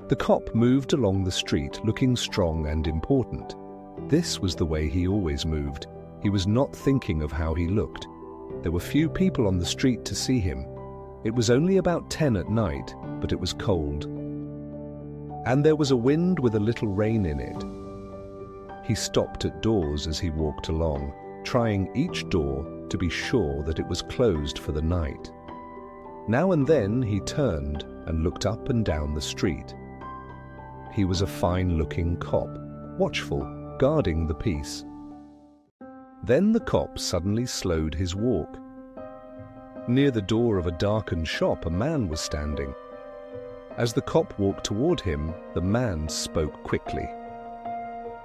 The cop moved along the street, looking strong and important. This was the way he always moved. He was not thinking of how he looked. There were few people on the street to see him. It was only about 10 at night, but it was cold. And there was a wind with a little rain in it. He stopped at doors as he walked along, trying each door to be sure that it was closed for the night. Now and then he turned and looked up and down the street. He was a fine-looking cop, watchful, guarding the peace. Then the cop suddenly slowed his walk. Near the door of a darkened shop, a man was standing. As the cop walked toward him, the man spoke quickly.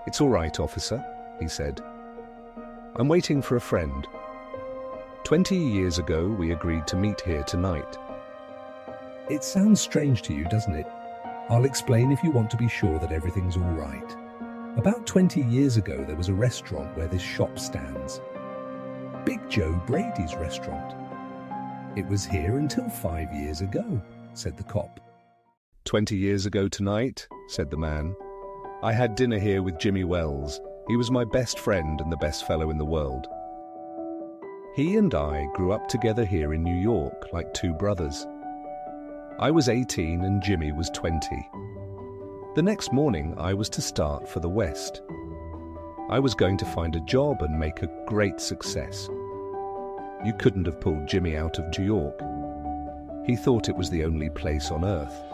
"It's all right, officer," he said. "I'm waiting for a friend. 20 years ago, we agreed to meet here tonight." "It sounds strange to you, doesn't it? I'll explain if you want to be sure that everything's all right. About 20 years ago, there was a restaurant where this shop stands. Big Joe Brady's restaurant. It was here until 5 years ago," said the cop. 20 years ago tonight," said the man. "I had dinner here with Jimmy Wells. He was my best friend and the best fellow in the world. He and I grew up together here in New York like two brothers. I was 18 and Jimmy was 20. The next morning I was to start for the West. I was going to find a job and make a great success. You couldn't have pulled Jimmy out of New York. He thought it was the only place on earth.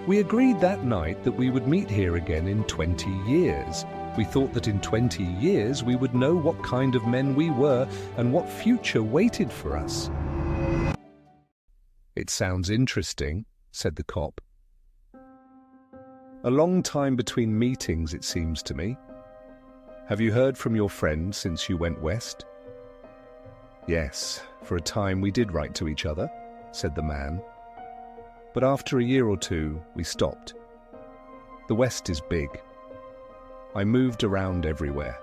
We agreed that night that we would meet here again in 20 years. We thought that in 20 years we would know what kind of men we were and what future waited for us." "It sounds interesting," said the cop. "A long time between meetings, it seems to me. Have you heard from your friend since you went west?" "Yes, for a time we did write to each other," said the man. "But after a year or two, we stopped. The West is big. I moved around everywhere,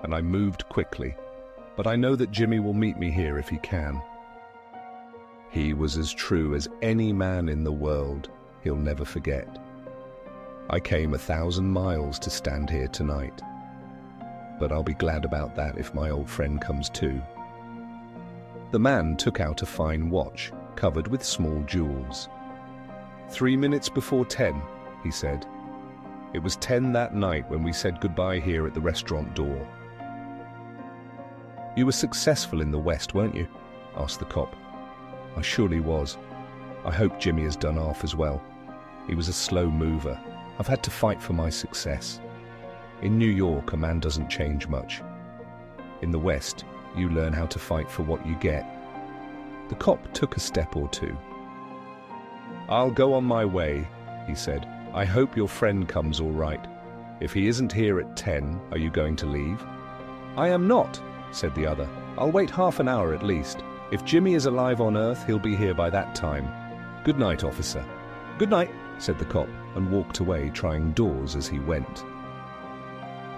and I moved quickly, but I know that Jimmy will meet me here if he can. He was as true as any man in the world. He'll never forget. I came 1,000 miles to stand here tonight, but I'll be glad about that if my old friend comes too." The man took out a fine watch, covered with small jewels. 3 minutes before 10, he said. It was 10 that night when we said goodbye here at the restaurant door. "You were successful in the West, weren't you?" asked the cop. "I surely was. I hope Jimmy has done half as well. He was a slow mover. I've had to fight for my success. In New York, a man doesn't change much. In the West, you learn how to fight for what you get." The cop took a step or two. "I'll go on my way," he said. "I hope your friend comes all right. If he isn't here at 10, are you going to leave?" "I am not," said the other. "I'll wait half an hour at least. If Jimmy is alive on Earth, he'll be here by that time. Good night, officer." "Good night," said the cop, and walked away, trying doors as he went.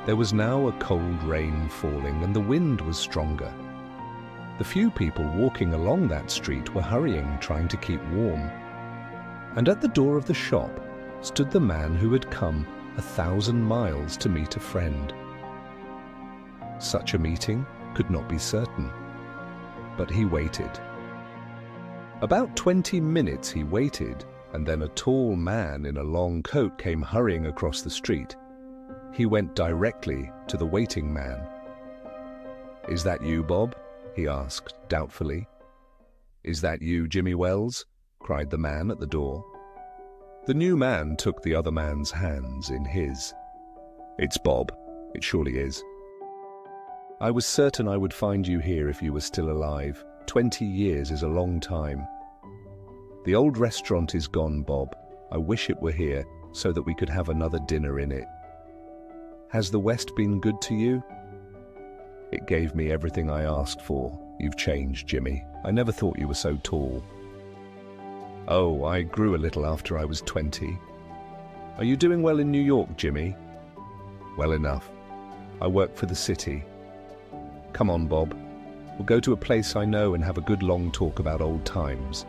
There was now a cold rain falling, and the wind was stronger. The few people walking along that street were hurrying, trying to keep warm. And at the door of the shop stood the man who had come 1,000 miles to meet a friend. Such a meeting could not be certain, but he waited. About 20 minutes he waited, and then a tall man in a long coat came hurrying across the street. He went directly to the waiting man. "Is that you, Bob?" he asked doubtfully. "Is that you, Jimmy Wells?" cried the man at the door. The new man took the other man's hands in his. "It's Bob. It surely is. I was certain I would find you here if you were still alive. 20 years is a long time. The old restaurant is gone, Bob. I wish it were here so that we could have another dinner in it. Has the West been good to you?" "It gave me everything I asked for. You've changed, Jimmy. I never thought you were so tall." "Oh, I grew a little after I was 20. Are you doing well in New York, Jimmy?" "Well enough. I work for the city. Come on, Bob. We'll go to a place I know and have a good long talk about old times."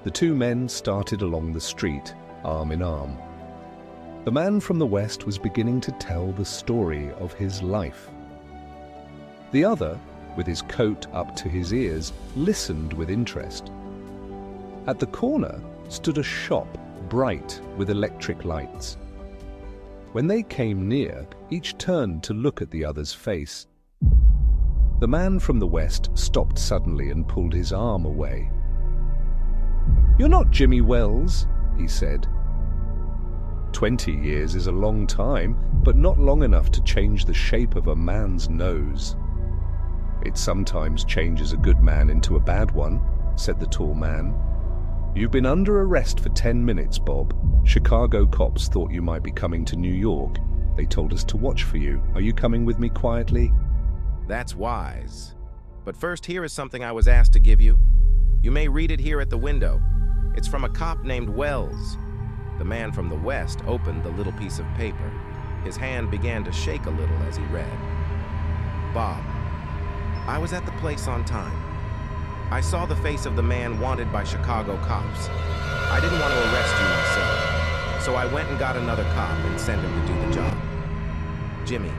The two men started along the street, arm in arm. The man from the West was beginning to tell the story of his life. The other, with his coat up to his ears, listened with interest. At the corner stood a shop, bright with electric lights. When they came near, each turned to look at the other's face. The man from the West stopped suddenly and pulled his arm away. "You're not Jimmy Wells," he said. 20 years is a long time, but not long enough to change the shape of a man's nose. "It sometimes changes a good man into a bad one," said the tall man. "You've been under arrest for 10 minutes, Bob. Chicago cops thought you might be coming to New York. They told us to watch for you. Are you coming with me quietly?" That's wise. But first, here is something I was asked to give you. You may read it here at the window. It's from a cop named Wells. The man from the West opened the little piece of paper. His hand began to shake a little as he read. "Bob, I was at the place on time. I saw the face of the man wanted by Chicago cops. I didn't want to arrest you myself, so I went and got another cop and sent him to do the job. Jimmy,